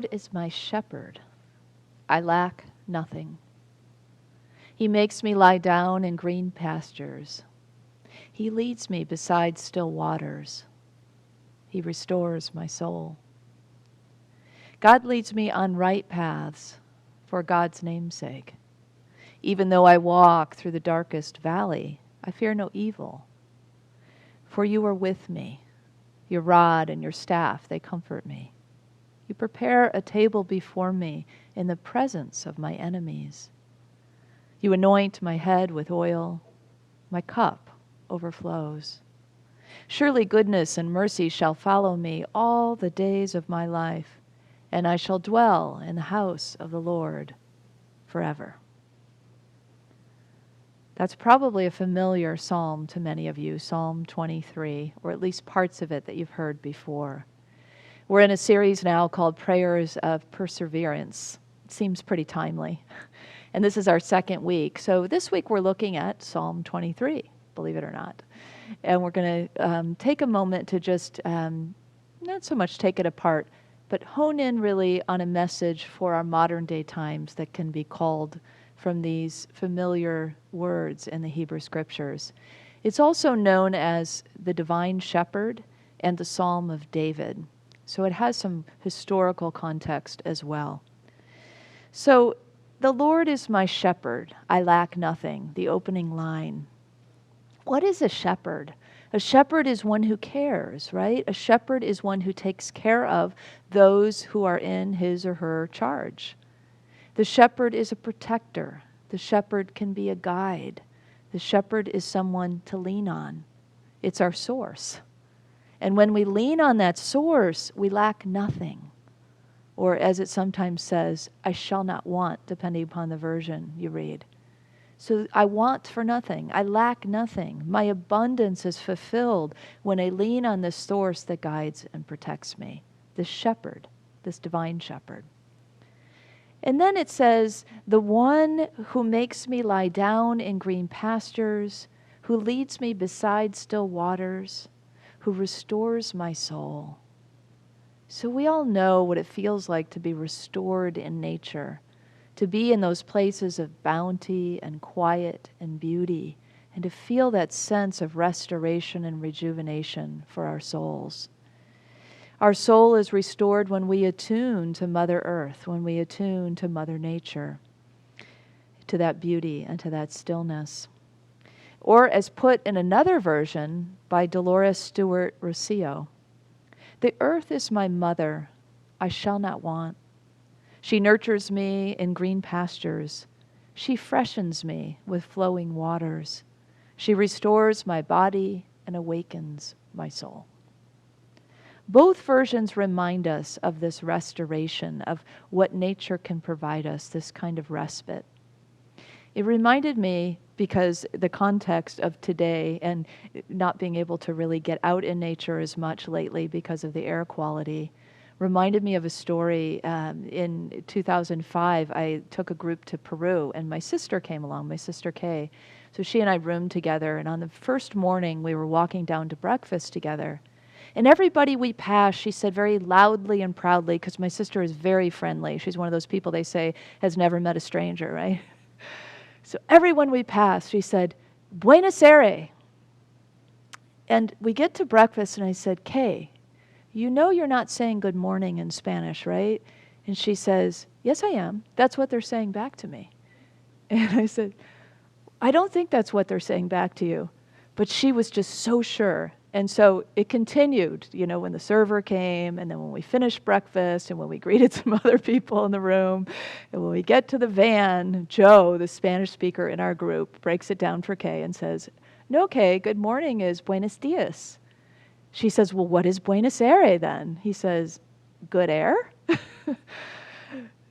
Lord is my shepherd. I lack nothing. He makes me lie down in green pastures. He leads me beside still waters. He restores my soul. God leads me on right paths for God's name's sake. Even though I walk through the darkest valley, I fear no evil. For you are with me. Your rod and your staff, they comfort me. You prepare a table before me in the presence of my enemies. You anoint my head with oil. My cup overflows. Surely goodness and mercy shall follow me all the days of my life, and I shall dwell in the house of the Lord forever. That's probably a familiar psalm to many of you, Psalm 23, or at least parts of it that you've heard before. We're in a series now called Prayers of Perseverance. It seems pretty timely. And this is our second week. So this week we're looking at Psalm 23, believe it or not. And we're going to take a moment to just not so much take it apart, but hone in really on a message for our modern day times that can be called from these familiar words in the Hebrew Scriptures. It's also known as the Divine Shepherd and the Psalm of David. So it has some historical context as well. So the Lord is my shepherd, I lack nothing, the opening line. What is a shepherd? A shepherd is one who cares, right? A shepherd is one who takes care of those who are in his or her charge. The shepherd is a protector. The shepherd can be a guide. The shepherd is someone to lean on. It's our source. And when we lean on that source, we lack nothing. Or as it sometimes says, I shall not want, depending upon the version you read. So I want for nothing. I lack nothing. My abundance is fulfilled when I lean on the source that guides and protects me, this shepherd, this divine shepherd. And then it says, the one who makes me lie down in green pastures, who leads me beside still waters, who restores my soul. So we all know what it feels like to be restored in nature, to be in those places of bounty and quiet and beauty, and to feel that sense of restoration and rejuvenation for our souls. Our soul is restored when we attune to Mother Earth, when we attune to Mother Nature, to that beauty and to that stillness. Or as put in another version by Dolores Stewart Rossio, the earth is my mother, I shall not want. She nurtures me in green pastures. She freshens me with flowing waters. She restores my body and awakens my soul. Both versions remind us of this restoration, of what nature can provide us, this kind of respite. It reminded me, because the context of today and not being able to really get out in nature as much lately because of the air quality, reminded me of a story. In 2005, I took a group to Peru, and my sister came along, my sister Kay. So she and I roomed together, and on the first morning, we were walking down to breakfast together. And everybody we passed, she said very loudly and proudly, because my sister is very friendly. She's one of those people they say has never met a stranger, right? So everyone we passed, she said, Buenos Aires. And we get to breakfast, and I said, Kay, you know you're not saying good morning in Spanish, right? And she says, yes, I am. That's what they're saying back to me. And I said, I don't think that's what they're saying back to you. But she was just so sure. And so it continued, when the server came, and then when we finished breakfast, and when we greeted some other people in the room, and when we get to the van, Joe, the Spanish speaker in our group, breaks it down for Kay and says, no, Kay, good morning is buenos dias. She says, well, what is Buenos Aires then? He says, good air?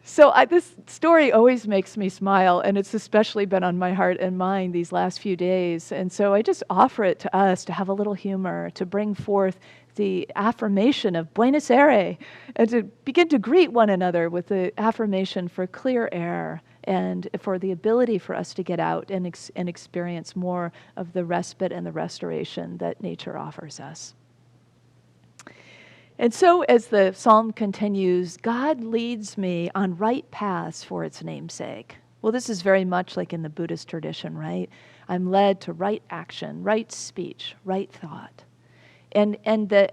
So this story always makes me smile, and it's especially been on my heart and mind these last few days. And so I just offer it to us to have a little humor, to bring forth the affirmation of Buenos Aires, and to begin to greet one another with the affirmation for clear air and for the ability for us to get out and experience more of the respite and the restoration that nature offers us. And so as the psalm continues, God leads me on right paths for its namesake. Well, this is very much like in the Buddhist tradition, right? I'm led to right action, right speech, right thought. And the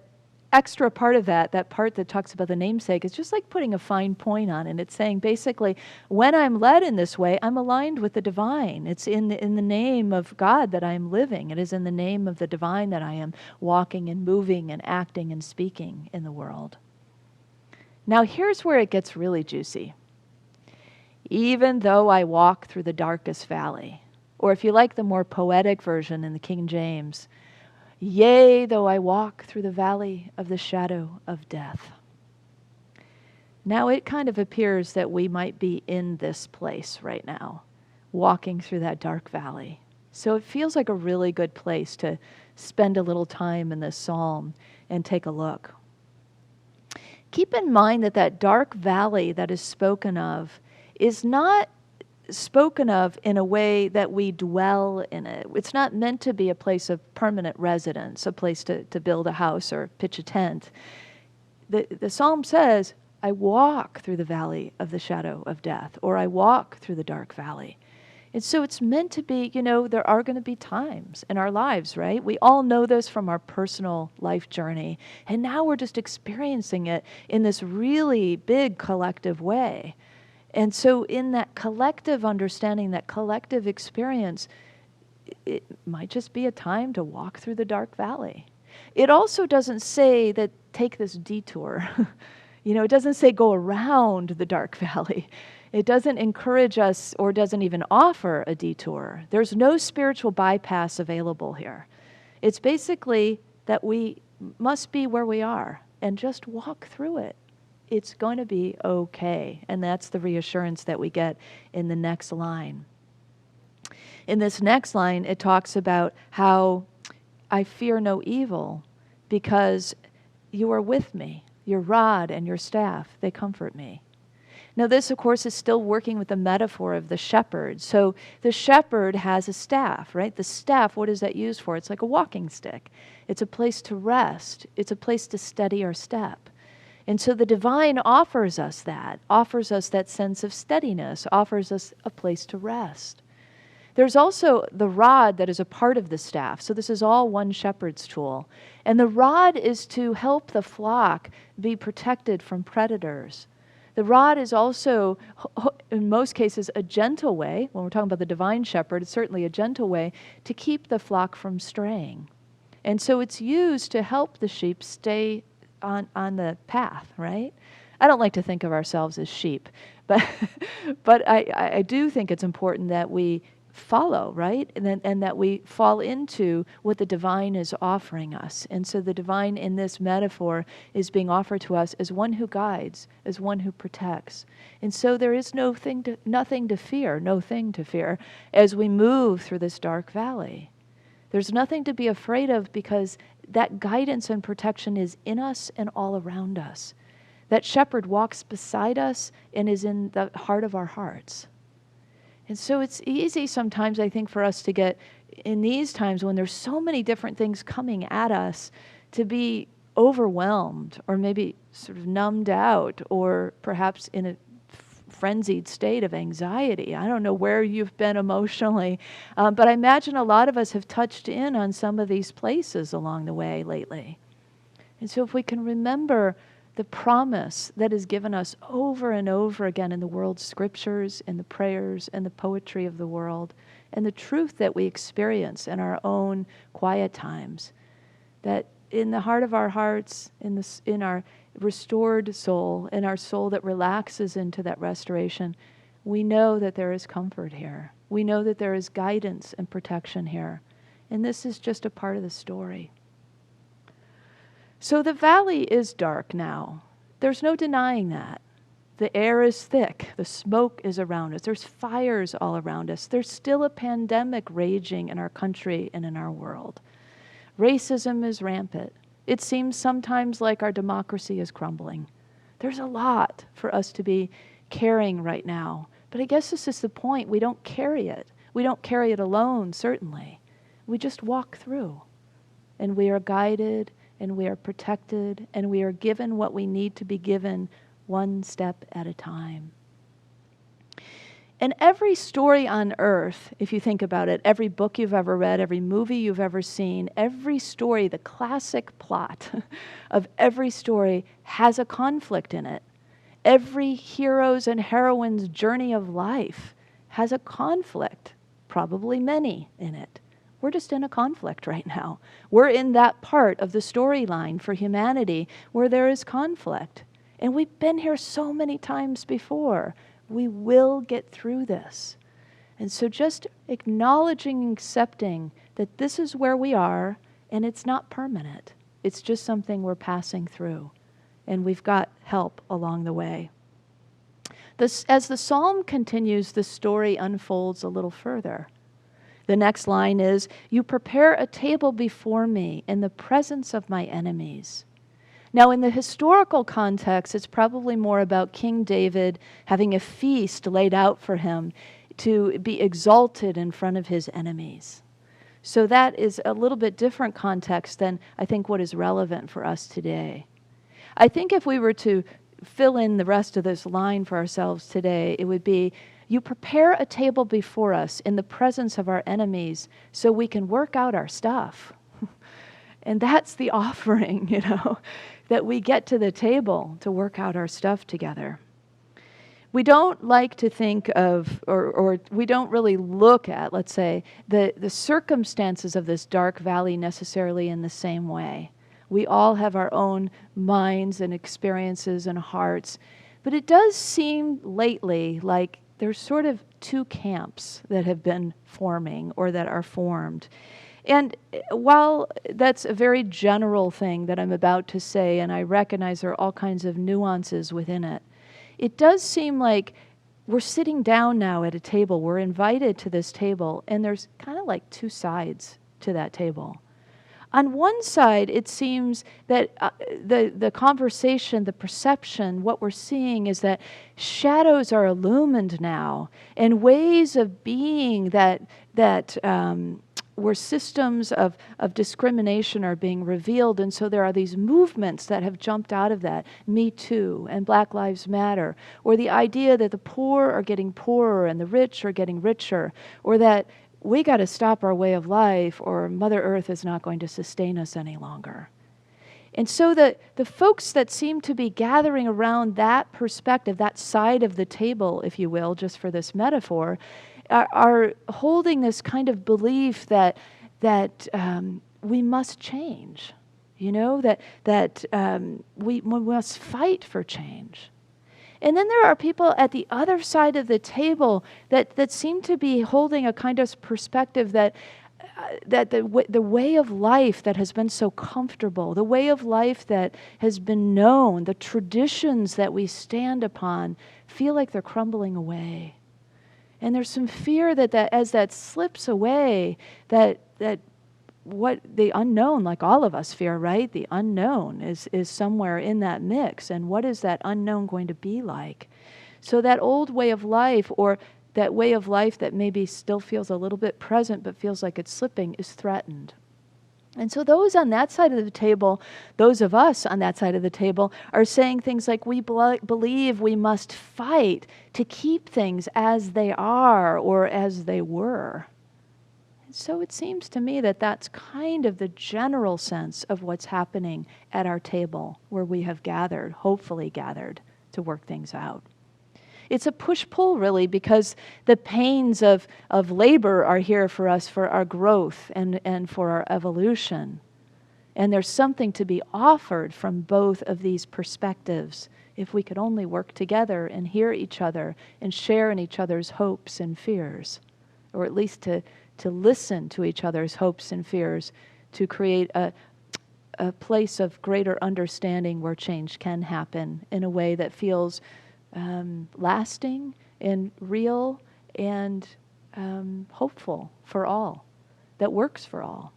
extra part of that, that part that talks about the namesake, is just like putting a fine point on it. It's saying basically, when I'm led in this way, I'm aligned with the divine. It's in the name of God that I am living. It is in the name of the divine that I am walking and moving and acting and speaking in the world. Now here's where it gets really juicy. Even though I walk through the darkest valley, or if you like the more poetic version in the King James, yea, though I walk through the valley of the shadow of death. Now it kind of appears that we might be in this place right now, walking through that dark valley. So it feels like a really good place to spend a little time in this psalm and take a look. Keep in mind that that dark valley that is spoken of is not spoken of in a way that we dwell in it. It's not meant to be a place of permanent residence, a place to build a house or pitch a tent. The psalm says, I walk through the valley of the shadow of death, or I walk through the dark valley. And so it's meant to be, there are going to be times in our lives, right? We all know this from our personal life journey. And now we're just experiencing it in this really big collective way. And so in that collective understanding, that collective experience, it might just be a time to walk through the dark valley. It also doesn't say that take this detour. It doesn't say go around the dark valley. It doesn't encourage us or doesn't even offer a detour. There's no spiritual bypass available here. It's basically that we must be where we are and just walk through it. It's going to be okay. And that's the reassurance that we get in the next line. In this next line, it talks about how I fear no evil because you are with me. Your rod and your staff, they comfort me. Now this, of course, is still working with the metaphor of the shepherd. So the shepherd has a staff, right? The staff, what is that used for? It's like a walking stick. It's a place to rest. It's a place to steady our step. And so the divine offers us that sense of steadiness, offers us a place to rest. There's also the rod that is a part of the staff. So this is all one shepherd's tool. And the rod is to help the flock be protected from predators. The rod is also, in most cases, a gentle way. When we're talking about the divine shepherd, it's certainly a gentle way to keep the flock from straying. And so it's used to help the sheep stay on the path, right? I don't like to think of ourselves as sheep, but I do think it's important that we follow, right? And that we fall into what the divine is offering us. And so the divine in this metaphor is being offered to us as one who guides, as one who protects. And so there is nothing to fear as we move through this dark valley. There's nothing to be afraid of because that guidance and protection is in us and all around us. That shepherd walks beside us and is in the heart of our hearts. And so it's easy sometimes, I think, for us to get, in these times when there's so many different things coming at us, to be overwhelmed or maybe sort of numbed out or perhaps in a frenzied state of anxiety. I don't know where you've been emotionally, but I imagine a lot of us have touched in on some of these places along the way lately. And so if we can remember the promise that is given us over and over again in the world's scriptures, in the prayers, and the poetry of the world, and the truth that we experience in our own quiet times, that in the heart of our hearts, in our restored soul, in our soul that relaxes into that restoration, we know that there is comfort here. We know that there is guidance and protection here. And this is just a part of the story. So the valley is dark now. There's no denying that. The air is thick. The smoke is around us. There's fires all around us. There's still a pandemic raging in our country and in our world. Racism is rampant. It seems sometimes like our democracy is crumbling. There's a lot for us to be carrying right now. But I guess this is the point. We don't carry it. We don't carry it alone, certainly. We just walk through. And we are guided and we are protected, and we are given what we need to be given one step at a time. And every story on earth, if you think about it, every book you've ever read, every movie you've ever seen, every story, the classic plot of every story has a conflict in it. Every hero's and heroine's journey of life has a conflict, probably many in it. We're just in a conflict right now. We're in that part of the storyline for humanity where there is conflict. And we've been here so many times before. We will get through this. And so just acknowledging and accepting that this is where we are, and it's not permanent. It's just something we're passing through. And we've got help along the way. As the psalm continues, the story unfolds a little further. The next line is, "You prepare a table before me in the presence of my enemies." Now, in the historical context, it's probably more about King David having a feast laid out for him to be exalted in front of his enemies. So that is a little bit different context than I think what is relevant for us today. I think if we were to fill in the rest of this line for ourselves today, it would be, "You prepare a table before us in the presence of our enemies so we can work out our stuff." And that's the offering, that we get to the table to work out our stuff together. We don't like to think of, or we don't really look at, let's say, the circumstances of this dark valley necessarily in the same way. We all have our own minds and experiences and hearts. But it does seem lately like there's sort of two camps that have been forming or that are formed. And while that's a very general thing that I'm about to say, and I recognize there are all kinds of nuances within it, it does seem like we're sitting down now at a table. We're invited to this table, and there's kind of like two sides to that table. On one side, it seems that the conversation, the perception, what we're seeing is that shadows are illumined now, and ways of being that where systems of discrimination are being revealed. And so there are these movements that have jumped out of that, Me Too and Black Lives Matter, or the idea that the poor are getting poorer and the rich are getting richer, or that we got to stop our way of life or Mother Earth is not going to sustain us any longer. And so the folks that seem to be gathering around that perspective, that side of the table, if you will, just for this metaphor, are holding this kind of belief that we must change, that we must fight for change. And then there are people at the other side of the table that seem to be holding a kind of perspective that the way of life that has been so comfortable, the way of life that has been known, the traditions that we stand upon feel like they're crumbling away. And there's some fear that as that slips away, that what the unknown, like all of us fear, right? The unknown is somewhere in that mix. And what is that unknown going to be like? So that old way of life, or that way of life that maybe still feels a little bit present but feels like it's slipping, is threatened. And so those on that side of the table, those of us on that side of the table, are saying things like, we believe we must fight to keep things as they are or as they were. So it seems to me that that's kind of the general sense of what's happening at our table where we have gathered, hopefully gathered, to work things out. It's a push-pull, really, because the pains of labor are here for us for our growth and for our evolution. And there's something to be offered from both of these perspectives if we could only work together and hear each other and share in each other's hopes and fears, or at least to listen to each other's hopes and fears, to create a place of greater understanding where change can happen in a way that feels lasting and real and hopeful for all, that works for all.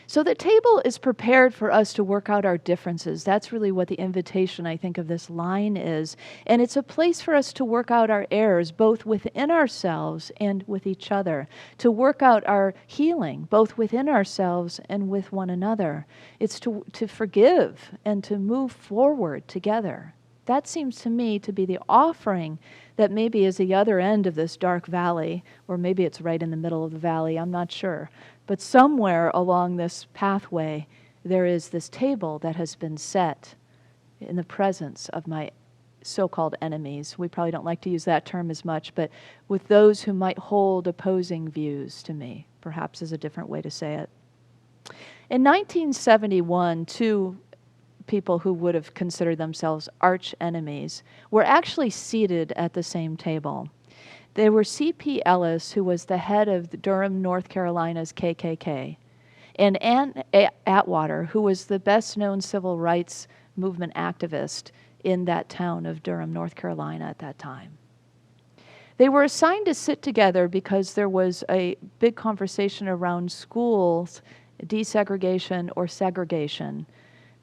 So the table is prepared for us to work out our differences. That's really what the invitation, I think, of this line is. And it's a place for us to work out our errors, both within ourselves and with each other, to work out our healing, both within ourselves and with one another. It's to forgive and to move forward together. That seems to me to be the offering that maybe is the other end of this dark valley, or maybe it's right in the middle of the valley, I'm not sure. But somewhere along this pathway, there is this table that has been set in the presence of my so-called enemies. We probably don't like to use that term as much, but with those who might hold opposing views to me, perhaps is a different way to say it. In 1971, two people who would have considered themselves arch enemies were actually seated at the same table. They were C.P. Ellis, who was the head of Durham, North Carolina's KKK, and Ann Atwater, who was the best-known civil rights movement activist in that town of Durham, North Carolina at that time. They were assigned to sit together because there was a big conversation around schools, desegregation or segregation.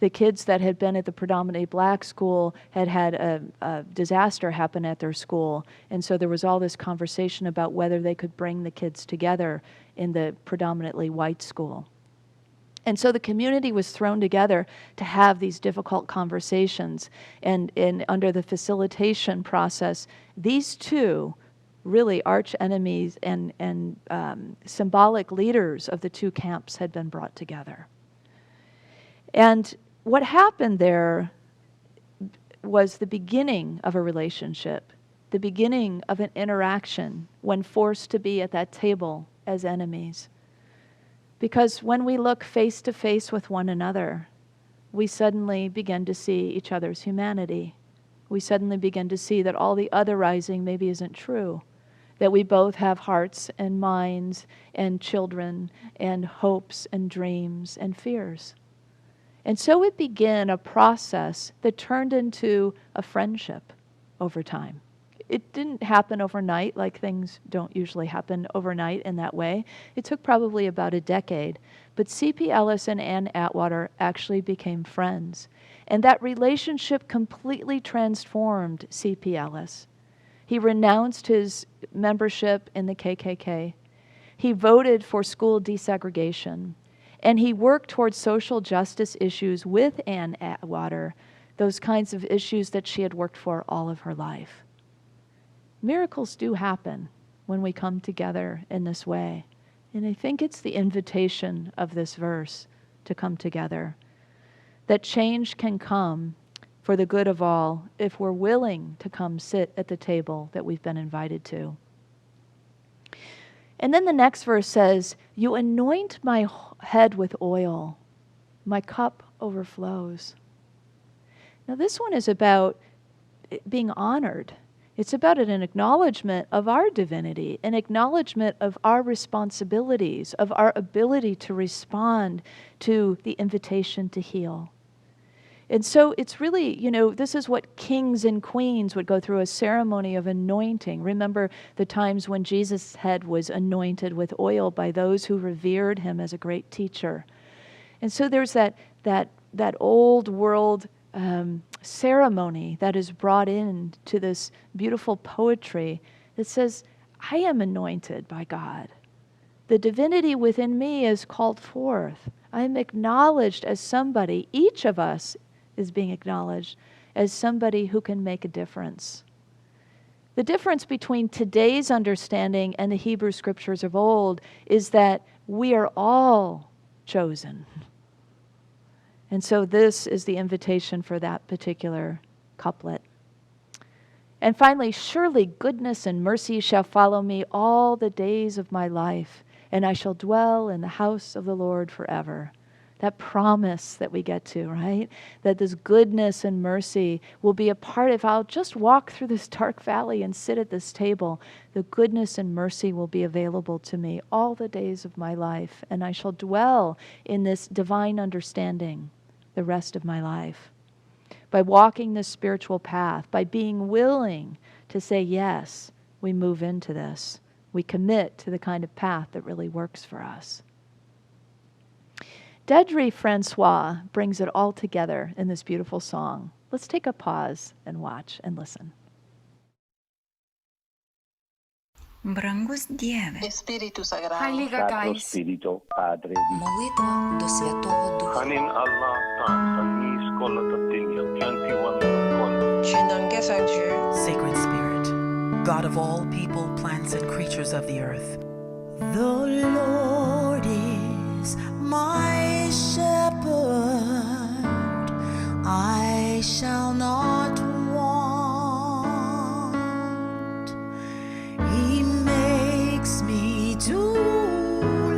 The kids that had been at the predominantly black school had had a disaster happen at their school, and so there was all this conversation about whether they could bring the kids together in the predominantly white school. And so the community was thrown together to have these difficult conversations, and under the facilitation process, these two really arch enemies and symbolic leaders of the two camps had been brought together. And what happened there was the beginning of a relationship, the beginning of an interaction when forced to be at that table as enemies. Because when we look face to face with one another, we suddenly begin to see each other's humanity. We suddenly begin to see that all the otherizing maybe isn't true, that we both have hearts and minds and children and hopes and dreams and fears. And so it began a process that turned into a friendship over time. It didn't happen overnight, like things don't usually happen overnight in that way. It took probably about a decade. But C.P. Ellis and Ann Atwater actually became friends. And that relationship completely transformed C.P. Ellis. He renounced his membership in the KKK. He voted for school desegregation. And he worked towards social justice issues with Ann Atwater, those kinds of issues that she had worked for all of her life. Miracles do happen when we come together in this way. And I think it's the invitation of this verse to come together. That change can come for the good of all if we're willing to come sit at the table that we've been invited to. And then the next verse says, "You anoint my head with oil, my cup overflows." Now this one is about being honored. It's about an acknowledgement of our divinity, an acknowledgement of our responsibilities, of our ability to respond to the invitation to heal. And so it's really, this is what kings and queens would go through, a ceremony of anointing. Remember the times when Jesus' head was anointed with oil by those who revered him as a great teacher. And so there's that old world ceremony that is brought in to this beautiful poetry that says, I am anointed by God. The divinity within me is called forth. I am acknowledged as somebody, each of us is being acknowledged as somebody who can make a difference. The difference between today's understanding and the Hebrew scriptures of old is that we are all chosen. And so this is the invitation for that particular couplet. And finally, surely goodness and mercy shall follow me all the days of my life, and I shall dwell in the house of the Lord forever. That promise that we get to, right? That this goodness and mercy will be a part, if I'll just walk through this dark valley and sit at this table, the goodness and mercy will be available to me all the days of my life, and I shall dwell in this divine understanding the rest of my life. By walking this spiritual path, by being willing to say yes, we move into this. We commit to the kind of path that really works for us. Dedry Francois brings it all together in this beautiful song. Let's take a pause and watch and listen. Brangus Dieve, Heiliger Geist, Spirito, Padre молитва до Святого Духа. Hanin Allah tan panis kola tatinya yanti wan 全能嘅上主， Sacred Spirit, God of all people, plants, and creatures of the earth. The Lord is my shepherd, I shall not want. He makes me to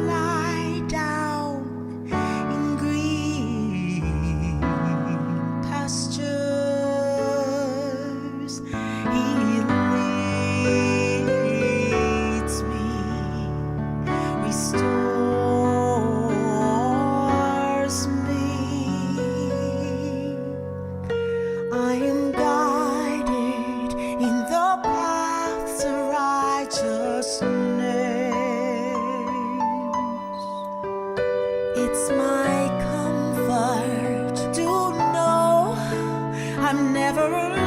lie down in green pastures. He leads me, restores me. I am guided in the paths of righteousness. It's my comfort to know I'm never alone.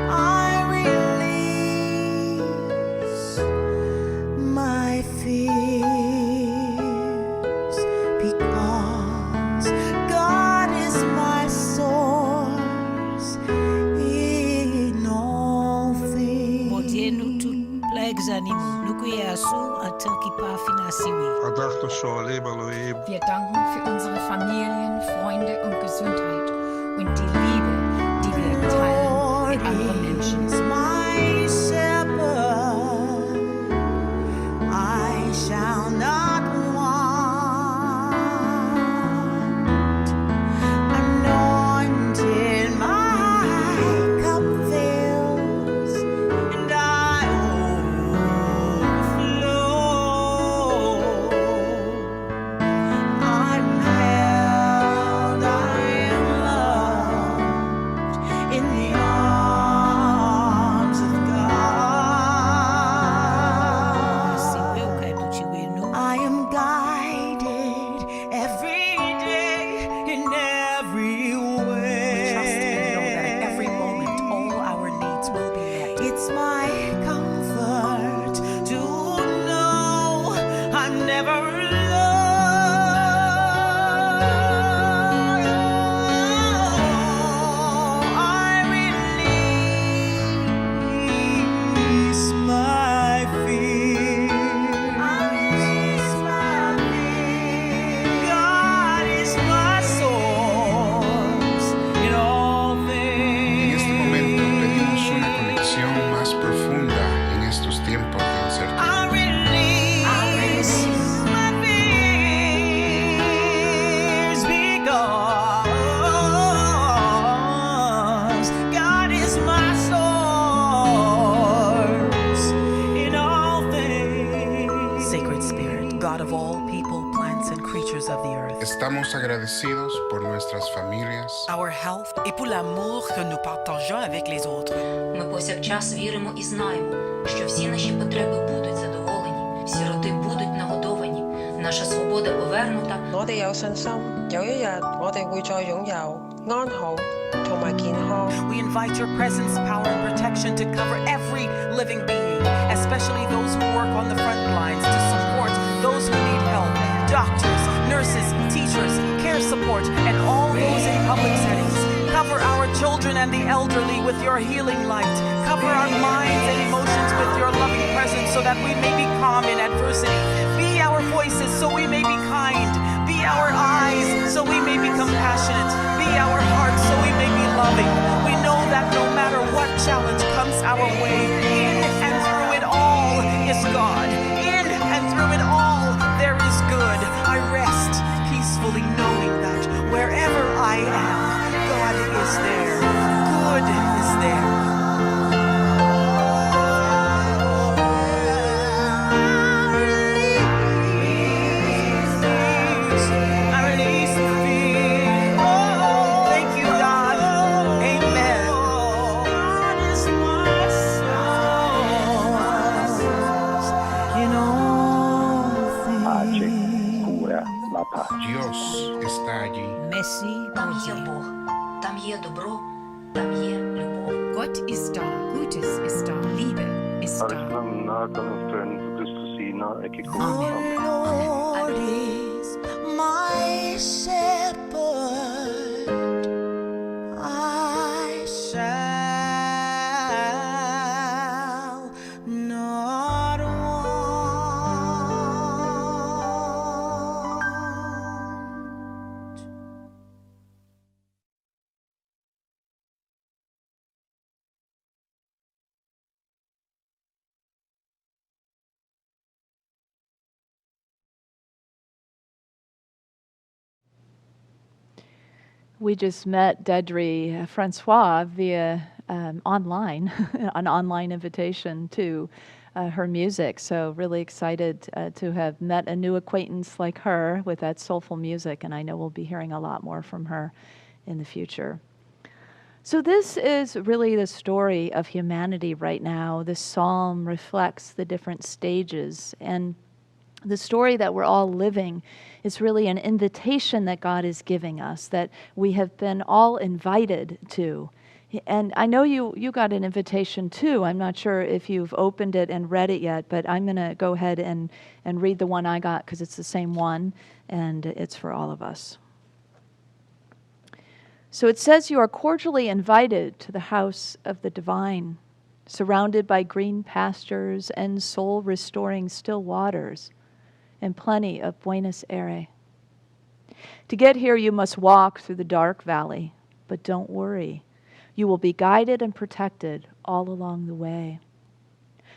I release my fears because God is my source in all things. Bodier nous toutes plagues animaux, nous cuiassou à tel qui pas finasiwi. Adachto Shoaleb Elohim. wir danken für unsere Familien, Freunde und Gesundheit und die Liebe, die wir teilen mit anderen Menschen. Is my shepherd, I shall not want. Anointed my cup fills, and I overflow. I'm held, I am loved in the arms of Si God. eu cai do tiwe nous, I am guided every day in every way. We trust and know that at every moment all our needs will be met. It's my comfort to know I'm never alone. I release my fears. God is my source in all En things. este momento pedimos una conexión más profunda en estos tiempos de incertidumbre. I release my fears because God is my source in all things. Sacred Spirit, God of all people, plants, and creatures of the earth. Estamos agradecidos por nuestras familias, Our health et pour l'amour que nous partageons avec les autres. Ми повсякчас віримо і знаємо, що всі наші потреби будуть задоволені, всі роти будуть нагодовані, наша свобода повернута. 我哋有信心，有一日我哋會再擁有安好同埋健康。 We invite your presence, power, and protection to cover every living being, especially those who work on the front lines to support those who need help. Doctors, nurses, teachers, care support, and all those in public settings. Cover our children and the elderly with your healing light. Cover our minds and emotions with your loving presence so that we may be calm in adversity. Be our voices so we may be kind. Be our eyes so we may be compassionate. Be our hearts so we may be loving. We know that no matter what challenge comes our way, in and through it all is God. In and through it all there is good. I rest peacefully knowing that wherever I am, God is there. Good is there. I release the fear. Oh, thank you, God. Amen. God is my source. є добро, там є любов. Gott ist da, Gutes ist da, Liebe ist da. Arisnam natanam friend Christusina ekiko. Amen. Lord is my shepherd, I shall not want. We just met Dedri Francois via online, an online invitation to her music. So really excited to have met a new acquaintance like her with that soulful music, and I know we'll be hearing a lot more from her in the future. So this is really the story of humanity right now. This psalm reflects the different stages, and the story that we're all living is really an invitation that God is giving us, that we have been all invited to. And I know you got an invitation too. I'm not sure if you've opened it and read it yet, but I'm going to go ahead and read the one I got because it's the same one, and it's for all of us. So it says, "You are cordially invited to the house of the divine, surrounded by green pastures and soul-restoring still waters, and plenty of Buenos Aires. To get here, you must walk through the dark valley, but don't worry. You will be guided and protected all along the way.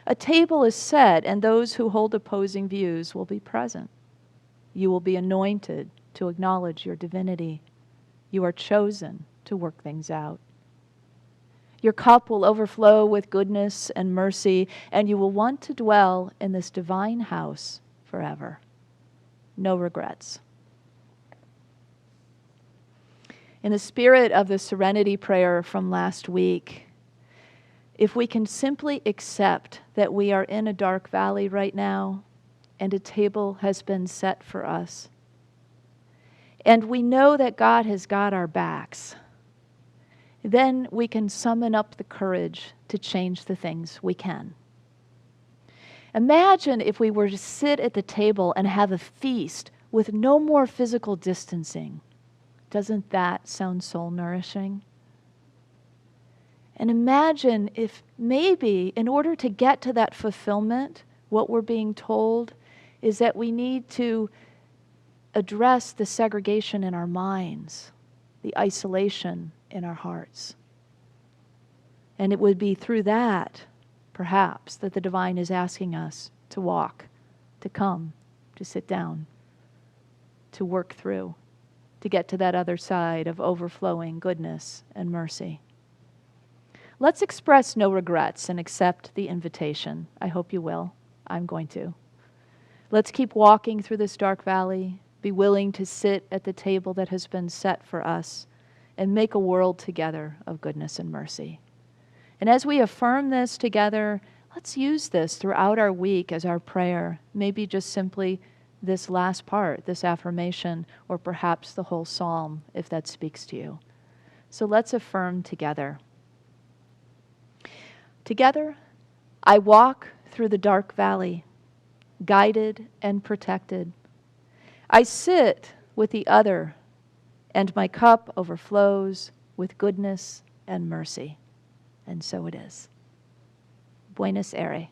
A table is set, and those who hold opposing views will be present. You will be anointed to acknowledge your divinity. You are chosen to work things out. Your cup will overflow with goodness and mercy, and you will want to dwell in this divine house forever. No regrets." In the spirit of the serenity prayer from last week, if we can simply accept that we are in a dark valley right now and a table has been set for us, and we know that God has got our backs, then we can summon up the courage to change the things we can. Imagine if we were to sit at the table and have a feast with no more physical distancing. Doesn't that sound soul-nourishing? And imagine if maybe in order to get to that fulfillment, what we're being told is that we need to address the segregation in our minds, the isolation in our hearts. And it would be through that, perhaps, that the divine is asking us to walk, to come, to sit down, to work through, to get to that other side of overflowing goodness and mercy. Let's express no regrets and accept the invitation. I hope you will. I'm going to. Let's keep walking through this dark valley, be willing to sit at the table that has been set for us, and make a world together of goodness and mercy. And as we affirm this together, let's use this throughout our week as our prayer, maybe just simply this last part, this affirmation, or perhaps the whole psalm, if that speaks to you. So let's affirm together. Together, I walk through the dark valley, guided and protected. I sit with the other, and my cup overflows with goodness and mercy. And so it is. Buenos Aires.